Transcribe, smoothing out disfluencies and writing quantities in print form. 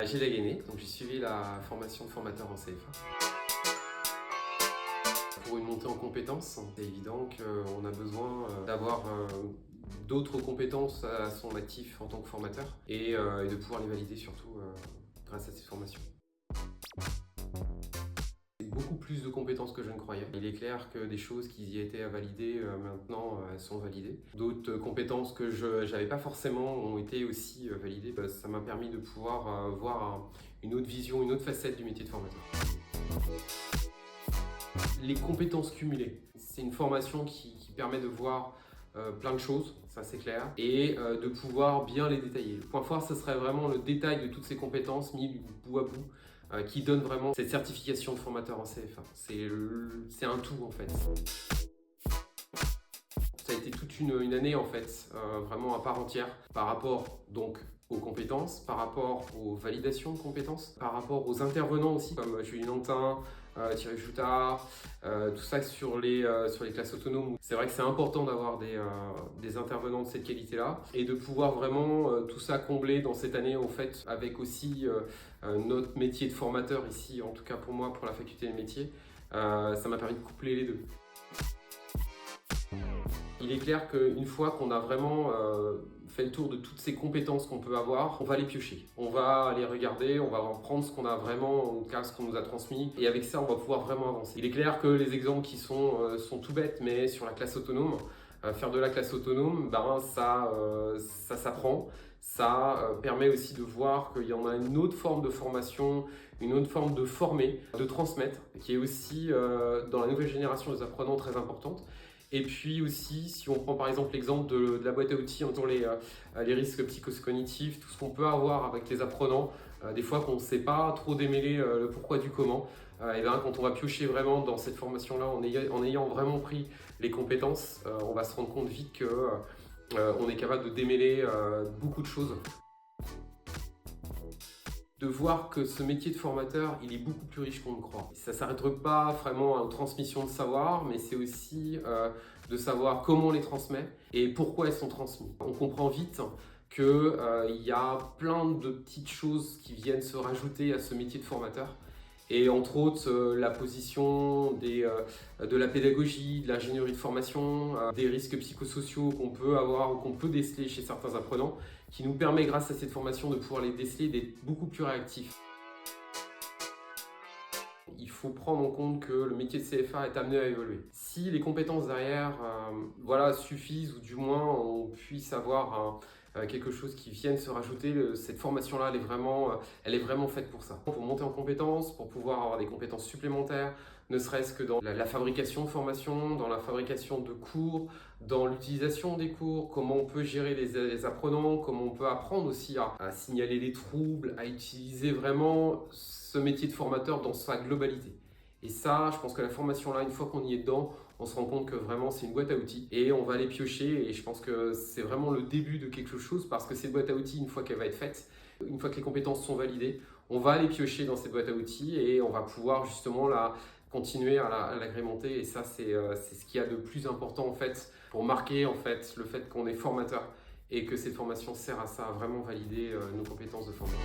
J'ai gagné, donc j'ai suivi la formation de formateur en CFA. Pour une montée en compétences, c'est évident qu'on a besoin d'avoir d'autres compétences à son actif en tant que formateur et de pouvoir les valider surtout grâce à ces formations. Beaucoup plus de compétences que je ne croyais. Il est clair que des choses qui y étaient à valider, maintenant elles sont validées. D'autres compétences que je n'avais pas forcément ont été aussi validées. Ça m'a permis de pouvoir voir une autre vision, une autre facette du métier de formateur. Les compétences cumulées, c'est une formation qui permet de voir plein de choses, ça c'est clair, et de pouvoir bien les détailler. Le point fort, ce serait vraiment le détail de toutes ces compétences mis bout à bout, qui donne vraiment cette certification de formateur en CFA. C'est un tout en fait. Ça a été toute une année en fait, vraiment à part entière, par rapport donc aux compétences, par rapport aux validations de compétences, par rapport aux intervenants aussi, comme Julie Nantin, Thierry Joutard, tout ça sur les classes autonomes. C'est vrai que c'est important d'avoir des intervenants de cette qualité-là et de pouvoir vraiment tout ça combler dans cette année en fait, avec aussi notre métier de formateur ici, en tout cas pour moi, pour la faculté des métiers. Ça m'a permis de coupler les deux. Il est clair qu'une fois qu'on a vraiment fait le tour de toutes ces compétences qu'on peut avoir, on va les piocher. On va les regarder, on va prendre ce qu'on a vraiment, en tout cas ce qu'on nous a transmis, et avec ça on va pouvoir vraiment avancer. Il est clair que les exemples qui sont tout bêtes, mais sur la classe autonome, faire de la classe autonome, ça s'apprend. Ça permet aussi de voir qu'il y en a une autre forme de formation, une autre forme de former, de transmettre, qui est aussi dans la nouvelle génération des apprenants très importante. Et puis aussi, si on prend par exemple l'exemple de la boîte à outils entourant les risques psychocognitifs, tout ce qu'on peut avoir avec les apprenants, des fois qu'on ne sait pas trop démêler le pourquoi du comment, et bien quand on va piocher vraiment dans cette formation-là, en ayant vraiment pris les compétences, on va se rendre compte vite qu'on est capable de démêler beaucoup de choses. De voir que ce métier de formateur, il est beaucoup plus riche qu'on ne croit. Ça ne s'arrête pas vraiment aux transmissions de savoir, mais c'est aussi de savoir comment on les transmet et pourquoi elles sont transmises. On comprend vite qu'il y a plein de petites choses qui viennent se rajouter à ce métier de formateur. Et entre autres, la position de la pédagogie, de l'ingénierie de formation, des risques psychosociaux qu'on peut avoir ou qu'on peut déceler chez certains apprenants, qui nous permet, grâce à cette formation, de pouvoir les déceler, d'être beaucoup plus réactifs. Il faut prendre en compte que le métier de CFA est amené à évoluer. Si les compétences derrière suffisent, ou du moins on puisse avoir quelque chose qui vienne se rajouter, cette formation-là, elle est vraiment faite pour ça. Pour monter en compétences, pour pouvoir avoir des compétences supplémentaires, ne serait-ce que dans la fabrication de formation, dans la fabrication de cours, dans l'utilisation des cours, comment on peut gérer les apprenants, comment on peut apprendre aussi à signaler les troubles, à utiliser vraiment ce métier de formateur dans sa globalité. Et ça, je pense que la formation là, une fois qu'on y est dedans, on se rend compte que vraiment c'est une boîte à outils et on va les piocher, et je pense que c'est vraiment le début de quelque chose, parce que cette boîte à outils, une fois qu'elle va être faite, une fois que les compétences sont validées, on va les piocher dans cette boîte à outils et on va pouvoir justement continuer à l'agrémenter. Et ça, c'est ce qu'il y a de plus important en fait, pour marquer en fait le fait qu'on est formateur et que cette formation sert à ça, à vraiment valider nos compétences de formateur.